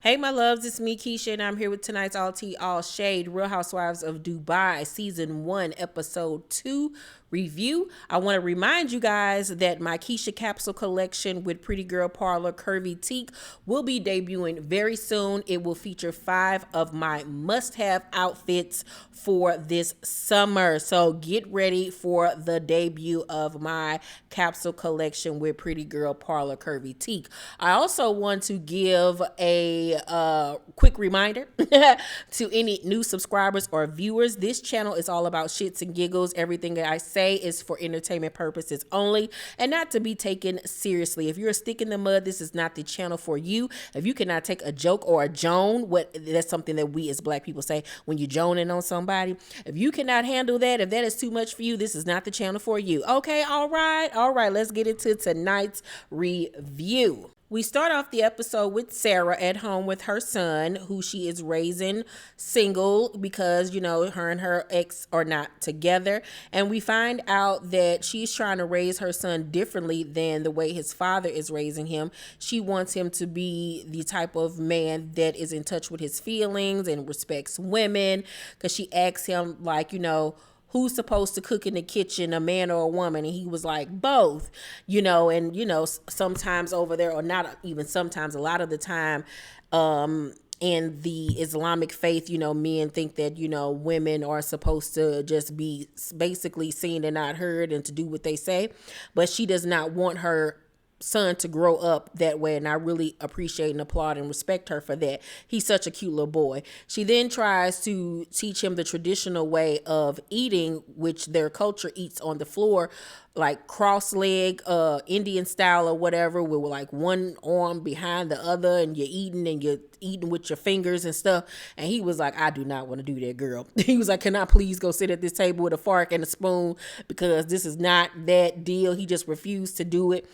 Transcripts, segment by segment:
Hey, my loves, it's me, Keisha, and I'm here with tonight's All Tea, All Shade, Real Housewives of Dubai, Season 1, Episode 2 review. I want to remind you guys that my Keisha capsule collection with Pretty Girl Parlor Curvy Teak will be debuting very soon. It will feature 5 of my must-have outfits for this summer. So get ready for the debut of my capsule collection with Pretty Girl Parlor Curvy Teak. I also want to give a quick reminder to any new subscribers or viewers. This channel is all about shits and giggles. Everything that I say is for entertainment purposes only and not to be taken seriously. If you're a stick in the mud, this is not the channel for you. If you cannot take a joke or a joan, that's something that we as black people say when you're joning on somebody. If you cannot handle that, if that is too much for you, this is not the channel for you. Okay, all right, let's get into tonight's review. We start off the episode with Sarah at home with her son, who she is raising single because, her and her ex are not together. And we find out that she's trying to raise her son differently than the way his father is raising him. She wants him to be the type of man that is in touch with his feelings and respects women, because she asks him, who's supposed to cook in the kitchen, a man or a woman? And he was like, both, sometimes over there, or not even sometimes, a lot of the time, in the Islamic faith, men think that, women are supposed to just be basically seen and not heard and to do what they say. But she does not want her son to grow up that way, and I really appreciate and applaud and respect her for that. He's such a cute little boy. She then tries to teach him the traditional way of eating, which their culture eats on the floor, like cross-leg, Indian style or whatever, with like one arm behind the other, and you're eating with your fingers and stuff. And he was like, I do not want to do that, girl. He was like, can I please go sit at this table with a fork and a spoon, because this is not that deal. He just refused to do it.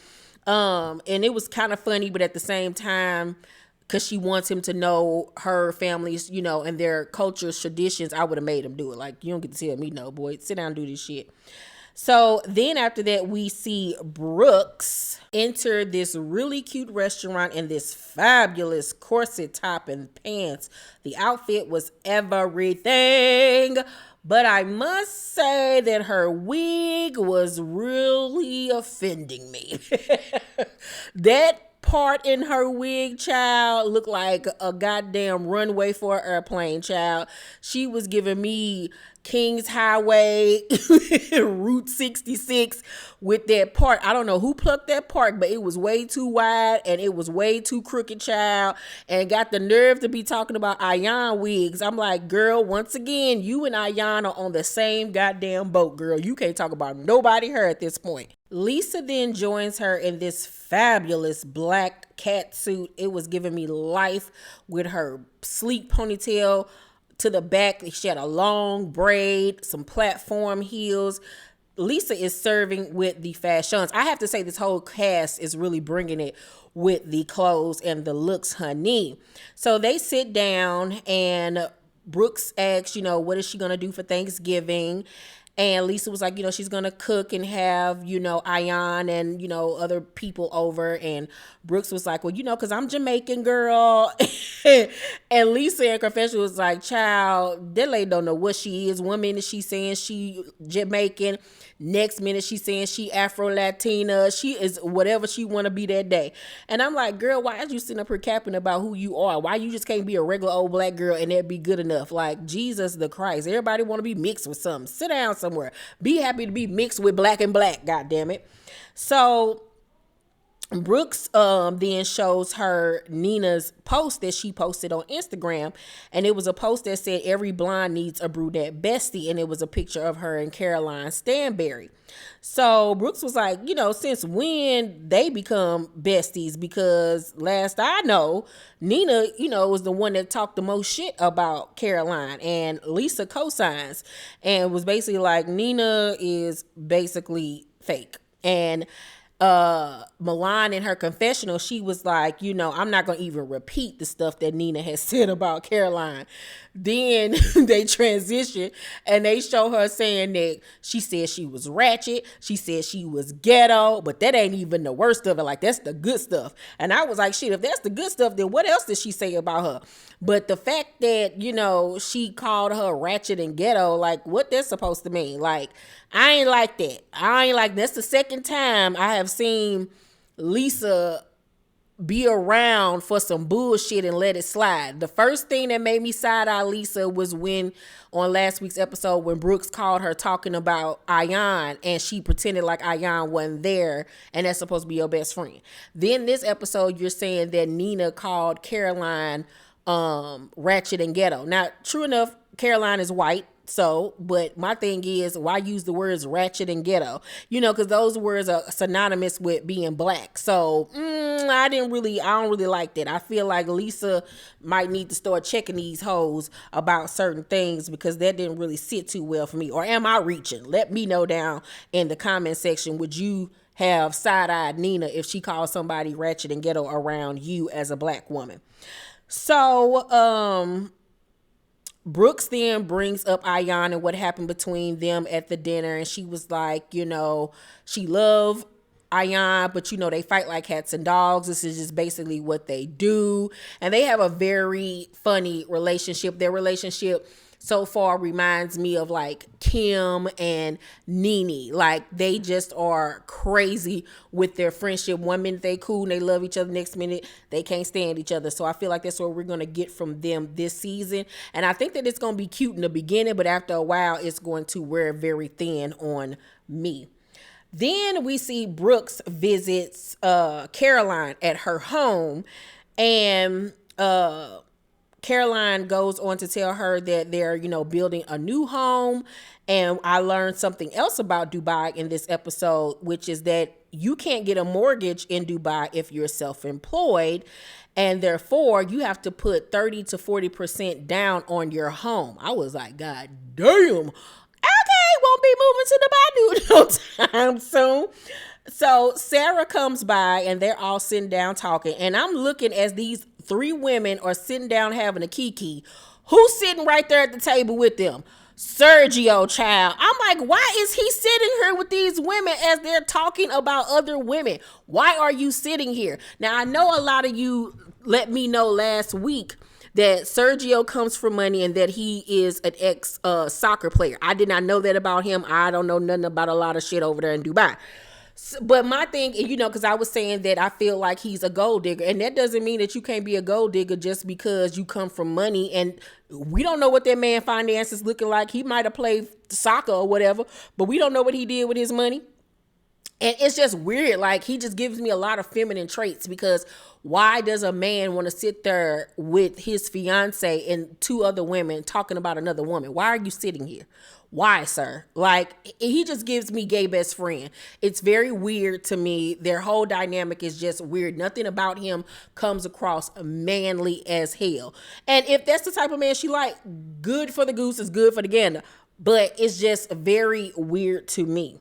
And it was kind of funny, but at the same time, because she wants him to know her family's, and their culture's traditions, I would have made him do it. Like, you don't get to tell me no, boy. Sit down and do this shit. So then after that, we see Brooks enter this really cute restaurant in this fabulous corset top and pants. The outfit was everything. But I must say that her wig was really offending me. That part in her wig, child, looked like a goddamn runway for an airplane, child. She was giving me King's Highway, Route 66 with that part. I don't know who plucked that part, but it was way too wide and it was way too crooked, child, and got the nerve to be talking about Ayan wigs. I'm like, girl, once again, you and Ayan are on the same goddamn boat, girl. You can't talk about nobody her at this point. Lesa then joins her in this fabulous black cat suit. It was giving me life with her sleek ponytail to the back. She had a long braid, some platform heels. Lesa is serving with the fashions. I have to say, this whole cast is really bringing it with the clothes and the looks, honey. So they sit down and Brooks asks, what is she going to do for Thanksgiving? And Lesa was like, she's going to cook and have, Ayan and, other people over. And Brooks was like, well, because I'm Jamaican, girl. And Lesa in confession was like, child, that lady don't know what she is. One minute she's saying she Jamaican. Next minute she's saying she Afro-Latina. She is whatever she want to be that day. And I'm like, girl, why is you sitting up here capping about who you are? Why you just can't be a regular old black girl and that be good enough? Like, Jesus the Christ. Everybody want to be mixed with something. Sit down somewhere. Be happy to be mixed with black and black, God damn it. So Brooks then shows her Nina's post that she posted on Instagram, and it was a post that said every blonde needs a brunette bestie, and it was a picture of her and Caroline Stanbury. So Brooks was like, since when they become besties? Because last I know, Nina, was the one that talked the most shit about Caroline, and Lesa co-signs and was basically like, Nina is basically fake. And Milan in her confessional, she was like, I'm not gonna even repeat the stuff that Nina has said about Caroline. Then they transition and they show her saying that she said she was ratchet, she said she was ghetto, but that ain't even the worst of it. Like, that's the good stuff. And I was like, shit, if that's the good stuff, then what else did she say about her? But the fact that, she called her ratchet and ghetto, like, what that's supposed to mean? Like, I ain't like that. That's the second time I have seen Lesa be around for some bullshit and let it slide. The first thing that made me side-eye Lesa was when, on last week's episode, when Brooks called her talking about Ayan, and she pretended like Ayan wasn't there, and that's supposed to be your best friend. Then this episode, you're saying that Nina called Caroline ratchet and ghetto. Now, true enough, Caroline is white. So, but my thing is, why use the words ratchet and ghetto? Because those words are synonymous with being black. So, I don't really like that. I feel like Lesa might need to start checking these hoes about certain things, because that didn't really sit too well for me. Or am I reaching? Let me know down in the comment section. Would you have side-eyed Nina if she called somebody ratchet and ghetto around you as a black woman? So, Brooks then brings up Ayana and what happened between them at the dinner. And she was like, she loved Ayan, but they fight like cats and dogs. This is just basically what they do. And they have a very funny relationship. Their relationship so far reminds me of like Kim and Nene. Like, they just are crazy with their friendship. One minute they cool and they love each other, next minute they can't stand each other. So I feel like that's what we're going to get from them this season. And I think that it's going to be cute in the beginning, but after a while it's going to wear very thin on me. Then we see Brooks visits Caroline at her home, and Caroline goes on to tell her that they're, building a new home. And I learned something else about Dubai in this episode, which is that you can't get a mortgage in Dubai if you're self-employed. And therefore, you have to put 30 to 40% down on your home. I was like, God damn. Okay, won't be moving to Dubai no time soon. So Sarah comes by and they're all sitting down talking. And I'm looking as these three women are sitting down having a Kiki. Who's sitting right there at the table with them? Sergio, child. I'm like, why is he sitting here with these women as they're talking about other women? Why are you sitting here? Now, I know a lot of you let me know last week that Sergio comes from money and that he is an ex soccer player. I did not know that about him. I don't know nothing about a lot of shit over there in Dubai. But my thing, because I was saying that I feel like he's a gold digger, and that doesn't mean that you can't be a gold digger just because you come from money. And we don't know what that man finances looking like. He might have played soccer or whatever, but we don't know what he did with his money. And it's just weird. Like, he just gives me a lot of feminine traits, because why does a man want to sit there with his fiance and two other women talking about another woman? Why are you sitting here? Why, sir? Like, he just gives me gay best friend. It's very weird to me. Their whole dynamic is just weird. Nothing about him comes across manly as hell. And if that's the type of man she like, good for the goose is good for the gander. But it's just very weird to me.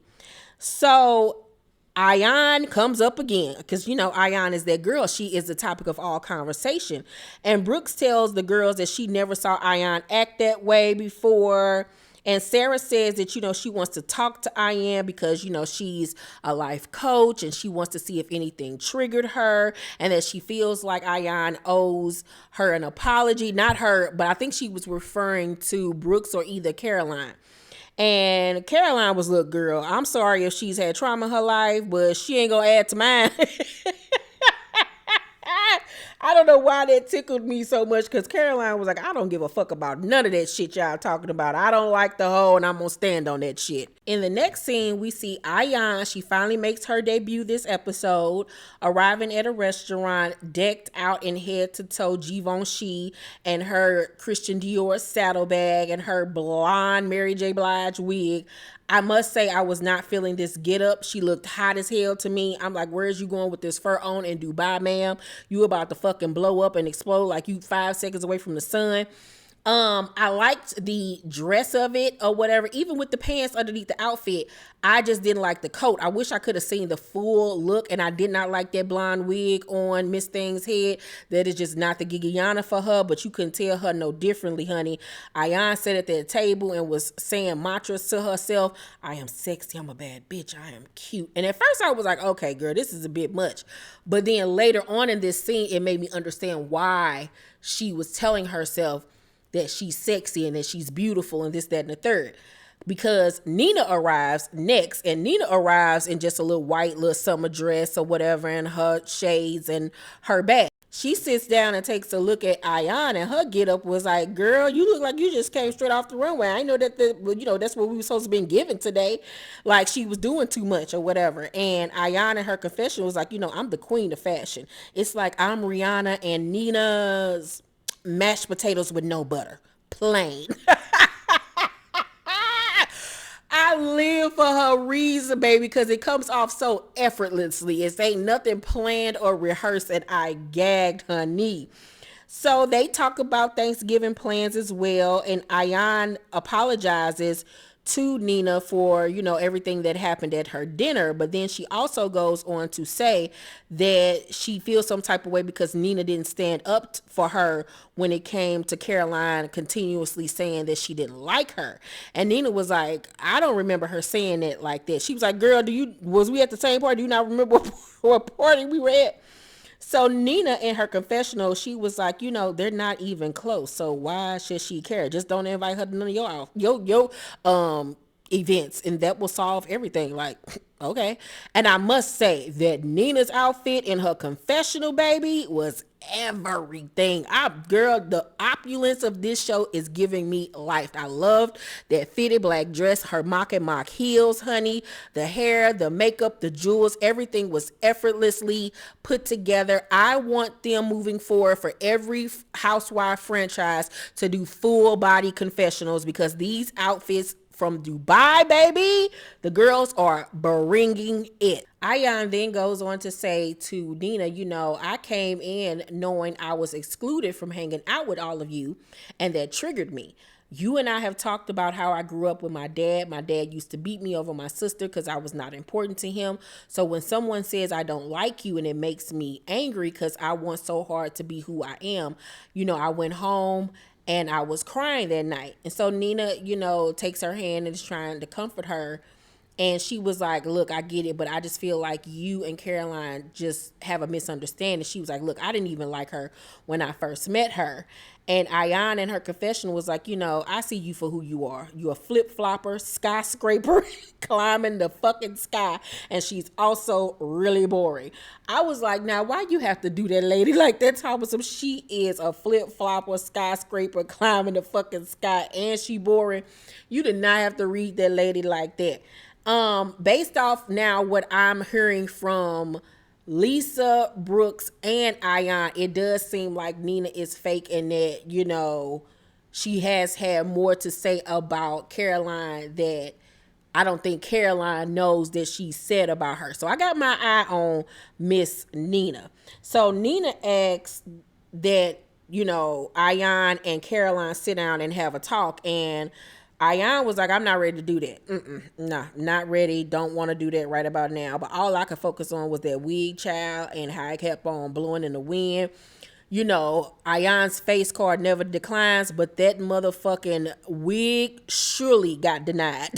So Ayan comes up again, because Ayan is that girl. She is the topic of all conversation. And Brooks tells the girls that she never saw Ayan act that way before. And Sarah says that, she wants to talk to Ayan because, she's a life coach and she wants to see if anything triggered her, and that she feels like Ayan owes her an apology. Not her, but I think she was referring to Brooks or either Caroline. And Caroline was, look, girl, I'm sorry if she's had trauma in her life, but she ain't gonna add to mine. I don't know why that tickled me so much, because Caroline was like, I don't give a fuck about none of that shit y'all talking about. I don't like the hoe, and I'm gonna stand on that shit. In the next scene, we see Ayan. She finally makes her debut this episode, arriving at a restaurant decked out in head to toe Givenchy and her Christian Dior saddlebag and her blonde Mary J. Blige wig. I must say, I was not feeling this get up. She looked hot as hell to me. I'm like, where is you going with this fur on in Dubai, ma'am? You about to fucking blow up and explode like you 5 seconds away from the sun. I liked the dress of it or whatever, even with the pants underneath the outfit. I just didn't like the coat. I wish I could have seen the full look, and I did not like that blonde wig on Miss Thing's head. That is just not the Gigiana for her, but you couldn't tell her no differently, honey. Ayan sat at that table and was saying mantras to herself. I am sexy, I'm a bad bitch, I am cute. And at first I was like, okay, girl, this is a bit much. But then later on in this scene, it made me understand why she was telling herself that she's sexy and that she's beautiful and this, that, and the third. Because Nina arrives next, and Nina arrives in just a little white little summer dress or whatever, and her shades and her bag. She sits down and takes a look at Ayan, and her get up was like, girl, you look like you just came straight off the runway. I know that that's what we were supposed to be given today. Like she was doing too much or whatever. And Ayan in her confession was like, I'm the queen of fashion. It's like I'm Rihanna and Nina's mashed potatoes with no butter, plain. I live for her reason, baby, because it comes off so effortlessly. It ain't nothing planned or rehearsed, and I gagged her knee. So they talk about Thanksgiving plans as well, and Ayan apologizes to Nina for, everything that happened at her dinner. But then she also goes on to say that she feels some type of way because Nina didn't stand up for her when it came to Caroline continuously saying that she didn't like her. And Nina was like, I don't remember her saying it like that. She was like, girl, was we at the same party? Do you not remember what party we were at? So Nina in her confessional, she was like, they're not even close. So why should she care? Just don't invite her to none of your events, and that will solve everything. Like, okay. And I must say that Nina's outfit in her confessional, baby, was everything. Girl, the opulence of this show is giving me life. I loved that fitted black dress, her mock and mock heels, honey, the hair, the makeup, the jewels, everything was effortlessly put together. I want them moving forward for every housewife franchise to do full body confessionals, because these outfits from Dubai, baby, the girls are bringing it. Ayan then goes on to say to Nina, I came in knowing I was excluded from hanging out with all of you, and that triggered me. You and I have talked about how I grew up with my dad. My dad used to beat me over my sister because I was not important to him. So when someone says I don't like you and it makes me angry because I want so hard to be who I am, I went home and I was crying that night. And so Nina, takes her hand and is trying to comfort her. And she was like, look, I get it, but I just feel like you and Caroline just have a misunderstanding. She was like, look, I didn't even like her when I first met her. And Ayan in her confession was like, I see you for who you are. You're a flip-flopper, skyscraper, climbing the fucking sky. And she's also really boring. I was like, now, why you have to do that, lady? Like, that's how she is a flip-flopper, skyscraper, climbing the fucking sky, and she boring. You did not have to read that lady like that. Based off now what I'm hearing from Lesa, Brooks, and Ayan, it does seem like Nina is fake and that, she has had more to say about Caroline that I don't think Caroline knows that she said about her. So I got my eye on Miss Nina. So Nina asks that, Ayan and Caroline sit down and have a talk, and Ayan was like, I'm not ready to do that. Nah, not ready. Don't want to do that right about now. But all I could focus on was that wig, child, and how it kept on blowing in the wind. Ayan's face card never declines, but that motherfucking wig surely got denied.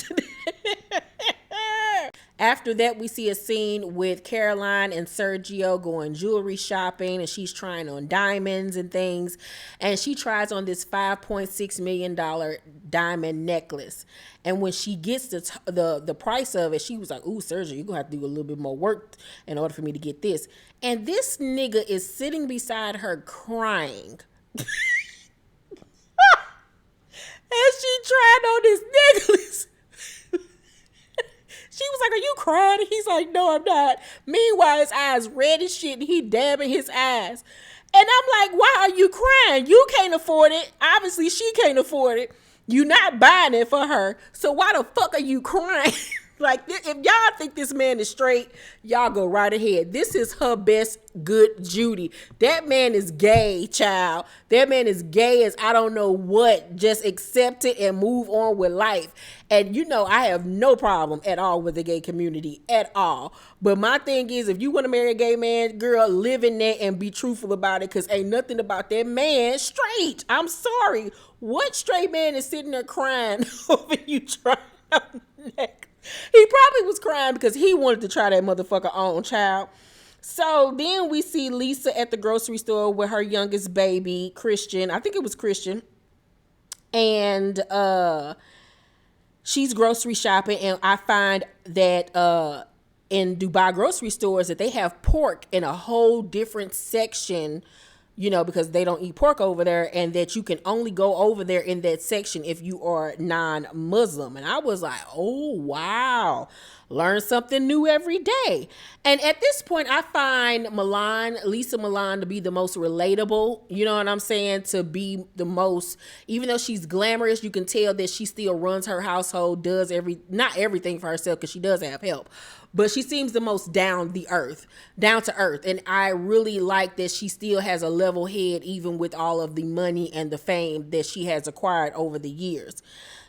After that, we see a scene with Caroline and Sergio going jewelry shopping, and she's trying on diamonds and things. And she tries on this $5.6 million diamond necklace. And when she gets the price of it, she was like, ooh, Sergio, you're going to have to do a little bit more work in order for me to get this. And this nigga is sitting beside her crying. And she tried on this necklace. She was like, are you crying? And he's like, no, I'm not. Meanwhile, his eyes red as shit and he dabbing his eyes. And I'm like, why are you crying? You can't afford it. Obviously, she can't afford it. You're not buying it for her. So why the fuck are you crying? Like, if y'all think this man is straight, y'all go right ahead. This is her best good Judy. That man is gay, child. That man is gay as I don't know what. Just accept it and move on with life. And you know, I have no problem at all with the gay community at all. But my thing is, if you want to marry a gay man, girl, live in that and be truthful about it, because ain't nothing about that man straight. I'm sorry. What straight man is sitting there crying over you trying out neck? He probably was crying because he wanted to try that motherfucker on, child. So then we see Lesa at the grocery store with her youngest baby, Christian. I think it was Christian. And she's grocery shopping, and I find that in Dubai grocery stores that they have pork in a whole different section, you know, because they don't eat pork over there, and that you can only go over there in that section if you are non-Muslim. And I was like, oh, wow. Learn something new every day. And at this point, I find Lesa Milan to be the most relatable, you know what I'm saying? To be the most, even though she's glamorous, you can tell that she still runs her household, does not everything for herself, because she does have help. But she seems the most down to earth. And I really like that she still has a level head, even with all of the money and the fame that she has acquired over the years.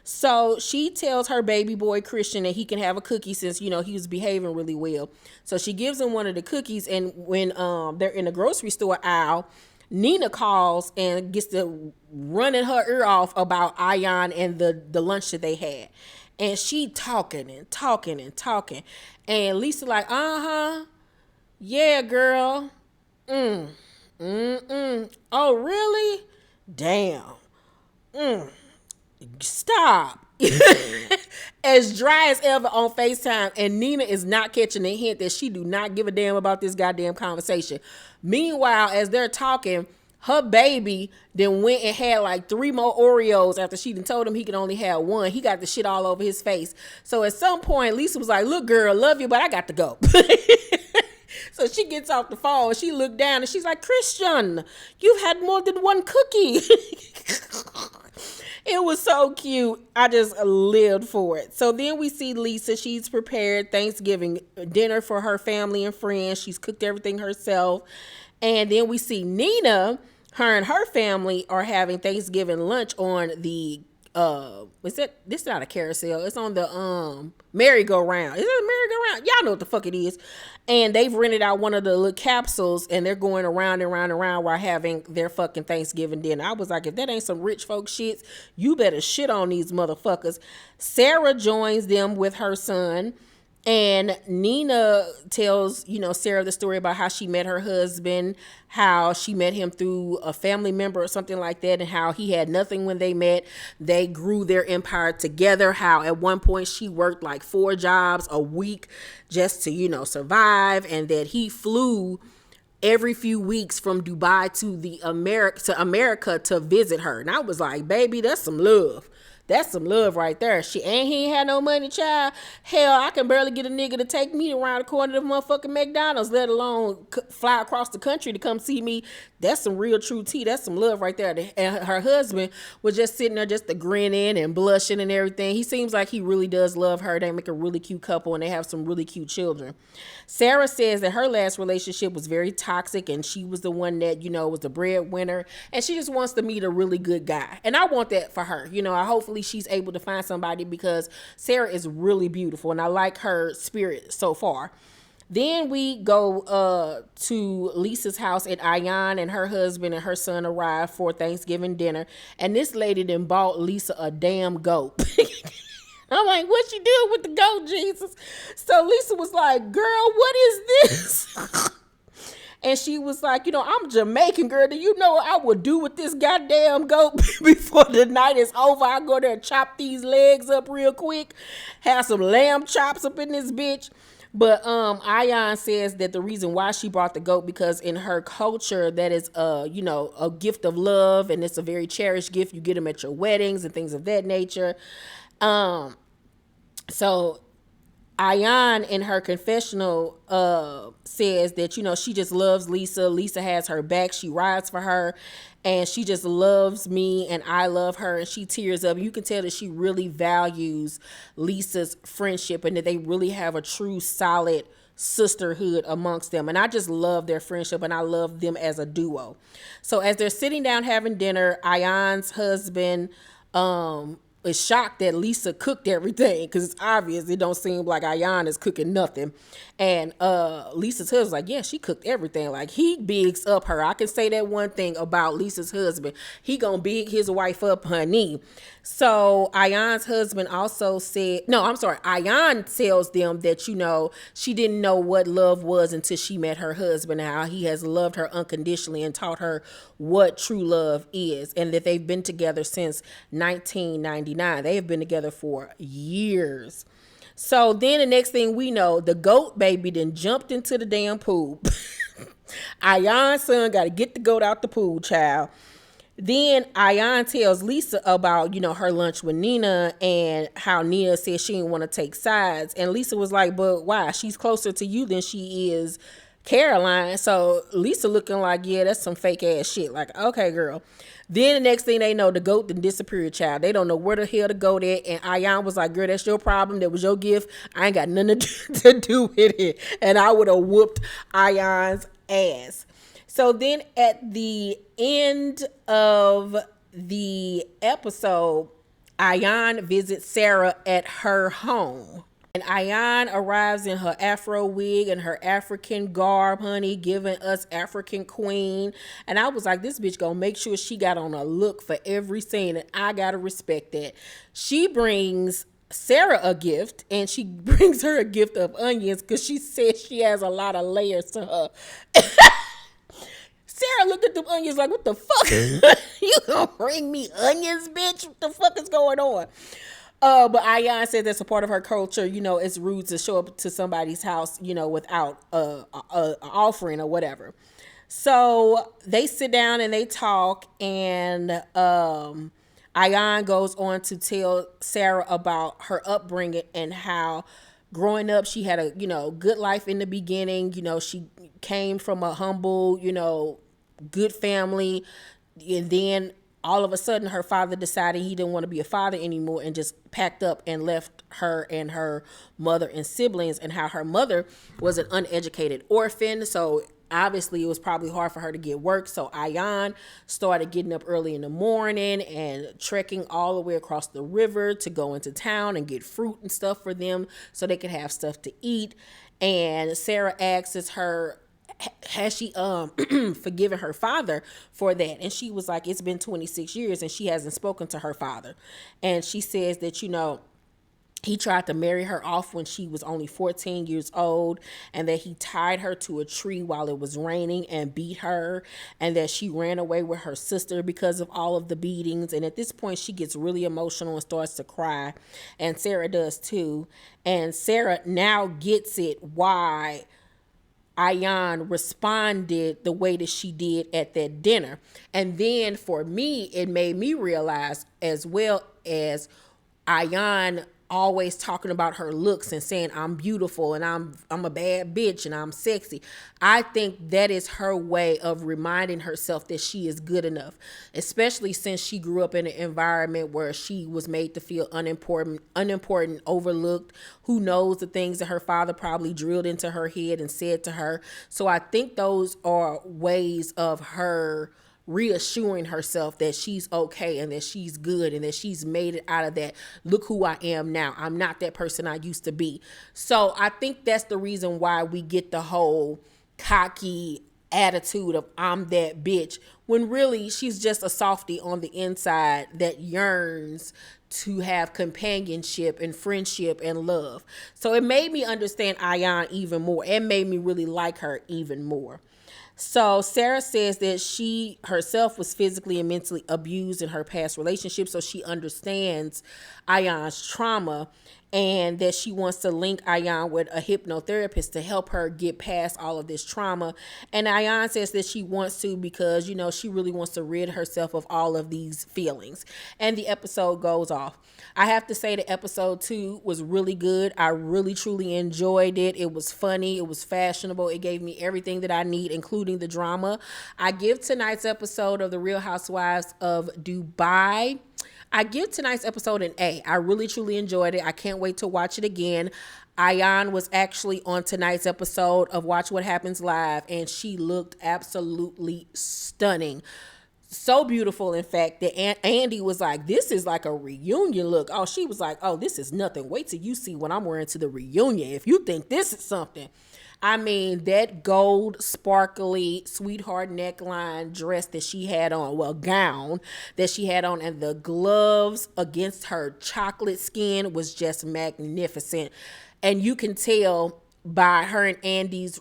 So she tells her baby boy, Christian, that he can have a cookie since, you know, he was behaving really well. So she gives him one of the cookies. And when they're in the grocery store aisle, Nina calls and gets to running her ear off about Ayan and the lunch that they had. And she talking. And Lesa like, yeah, girl. Oh, really? Damn. Stop. As dry as ever on FaceTime, and Nina is not catching the hint that she do not give a damn about this goddamn conversation. Meanwhile, as they're talking, her baby then went and had like 3 more Oreos after she done told him he could only have one. He got the shit all over his face. So at some point, Lesa was like, look, girl, love you, but I got to go. So she gets off the phone, she looked down, and she's like, Christian, you've had more than one cookie. It was so cute. I just lived for it. So then we see Lesa. She's prepared Thanksgiving dinner for her family and friends. She's cooked everything herself. And then we see Nina. Her and her family are having Thanksgiving lunch on the this is not a carousel. It's on the merry-go-round. Is it a merry-go-round? Y'all know what the fuck it is. And they've rented out one of the little capsules, and they're going around and around and around while having their fucking Thanksgiving dinner. I was like, if that ain't some rich folk shit, you better shit on these motherfuckers. Sarah joins them with her son. And Nina tells, you know, Sarah the story about how she met her husband, how she met him through a family member or something like that, and how he had nothing when they met. They grew their empire together, how at one point she worked like 4 jobs a week just to, you know, survive, and that he flew every few weeks from Dubai to America to visit her. And I was like, baby, that's some love. That's some love right there. He ain't had no money, child. Hell, I can barely get a nigga to take me around the corner of the motherfucking McDonald's, let alone fly across the country to come see me. That's some real true tea. That's some love right there. And her husband was just sitting there just grinning and blushing and everything. He seems like he really does love her. They make a really cute couple, and they have some really cute children. Sarah says that her last relationship was very toxic, and she was the one that, you know, was the breadwinner, and she just wants to meet a really good guy. And I want that for her. You know, hopefully she's able to find somebody, because Sarah is really beautiful, and I like her spirit so far. Then we go to Lesa's house at Ayan, and her husband and her son arrive for Thanksgiving dinner. And this lady then bought Lesa a damn goat. I'm like, what you doing with the goat, Jesus? So Lesa was like, girl, what is this? And she was like, you know, I'm Jamaican, girl. Do you know what I would do with this goddamn goat before the night is over? I go there and chop these legs up real quick. Have some lamb chops up in this bitch. But Ayan says that the reason why she brought the goat, because in her culture, that is you know, a gift of love, and it's a very cherished gift. You get them at your weddings and things of that nature. So Ayan in her confessional says that, she just loves Lesa. Lesa has her back. She rides for her, and she just loves me, and I love her. And she tears up. You can tell that she really values Lisa's friendship and that they really have a true solid sisterhood amongst them. And I just love their friendship, and I love them as a duo. So as they're sitting down having dinner, Ayan's husband is shocked that Lesa cooked everything, because it's obvious it don't seem like Ayana is cooking nothing. And Lisa's husband's like, yeah, she cooked everything. Like, he bigs up her. I can say that one thing about Lisa's husband. He gonna big his wife up, honey. So Ayan's husband also said, no, I'm sorry, Ayan tells them that, she didn't know what love was until she met her husband, and how he has loved her unconditionally and taught her what true love is, and that they've been together since 1999. They have been together for years. So then the next thing we know, the goat baby then jumped into the damn pool. Ayan's son got to get the goat out the pool, child. Then Ayan tells Lesa about, her lunch with Nina, and how Nina said she didn't want to take sides. And Lesa was like, but why? She's closer to you than she is Caroline. So Lesa looking like, yeah, that's some fake ass shit. Like, okay, girl. Then the next thing they know, the goat then disappeared, child. They don't know where the hell to go at. And Ayan was like, girl, that's your problem. That was your gift. I ain't got nothing to do with it. And I would have whooped Ayan's ass. So then at the end of the episode, Ayan visits Sarah at her home. And Ayan arrives in her afro wig and her African garb, honey, giving us African queen. And I was like, this bitch gonna make sure she got on a look for every scene, and I gotta respect that. She brings Sarah a gift, and she brings her a gift of onions, because she says she has a lot of layers to her. Sarah looked at the onions like, what the fuck? You gonna bring me onions, bitch? What the fuck is going on? But Ayan said that's a part of her culture. It's rude to show up to somebody's house, without a offering or whatever. So they sit down and they talk, and Ayan goes on to tell Sarah about her upbringing, and how growing up she had a good life in the beginning. She came from a humble, good family, and then all of a sudden her father decided he didn't want to be a father anymore, and just packed up and left her and her mother and siblings, and how her mother was an uneducated orphan. So obviously it was probably hard for her to get work. So Ayan started getting up early in the morning and trekking all the way across the river to go into town and get fruit and stuff for them so they could have stuff to eat. And Sarah asks her, has she forgiven her father for that? And she was like, it's been 26 years and she hasn't spoken to her father. And she says that, he tried to marry her off when she was only 14 years old, and that he tied her to a tree while it was raining and beat her, and that she ran away with her sister because of all of the beatings. And at this point she gets really emotional and starts to cry, and Sarah does too. And Sarah now gets it why Ayan responded the way that she did at that dinner. And then for me, it made me realize, as well as Ayan always talking about her looks and saying I'm beautiful and I'm a bad bitch and I'm sexy, I think that is her way of reminding herself that she is good enough, especially since she grew up in an environment where she was made to feel unimportant, overlooked. Who knows the things that her father probably drilled into her head and said to her. So I think those are ways of her reassuring herself that she's okay and that she's good and that she's made it out of that. Look who I am now. I'm not that person I used to be. So I think that's the reason why we get the whole cocky attitude of I'm that bitch, when really she's just a softie on the inside that yearns to have companionship and friendship and love. So it made me understand Ayan even more. It made me really like her even more. So Sarah says that she herself was physically and mentally abused in her past relationship, so she understands Ayan's trauma. and that she wants to link Ayan with a hypnotherapist to help her get past all of this trauma. And Ayan says that she wants to because, you know, she really wants to rid herself of all of these feelings. And the episode goes off. I have to say the episode 2 was really good. I really truly enjoyed it. It was funny. It was fashionable. It gave me everything that I need, including the drama. I give tonight's episode of The Real Housewives of Dubai, I give tonight's episode an A. I really truly enjoyed it. I can't wait to watch it again. Ayan was actually on tonight's episode of Watch What Happens Live, and she looked absolutely stunning. So beautiful, in fact, that Andy was like, this is like a reunion look. Oh, she was like, oh, this is nothing. Wait till you see what I'm wearing to the reunion. If you think this is something. I mean, that gold, sparkly, sweetheart neckline dress that she had on, well, gown that she had on, and the gloves against her chocolate skin was just magnificent. And you can tell by her and Andy's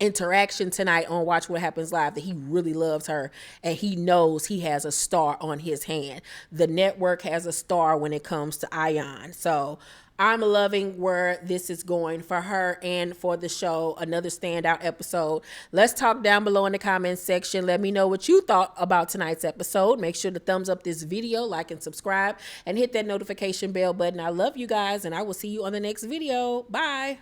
interaction tonight on Watch What Happens Live that he really loves her, and he knows he has a star on his hand. The network has a star when it comes to Ayan. So I'm loving where this is going for her and for the show. Another standout episode. Let's talk down below in the comments section. Let me know what you thought about tonight's episode. Make sure to thumbs up this video, like and subscribe, and hit that notification bell button. I love you guys, and I will see you on the next video. Bye.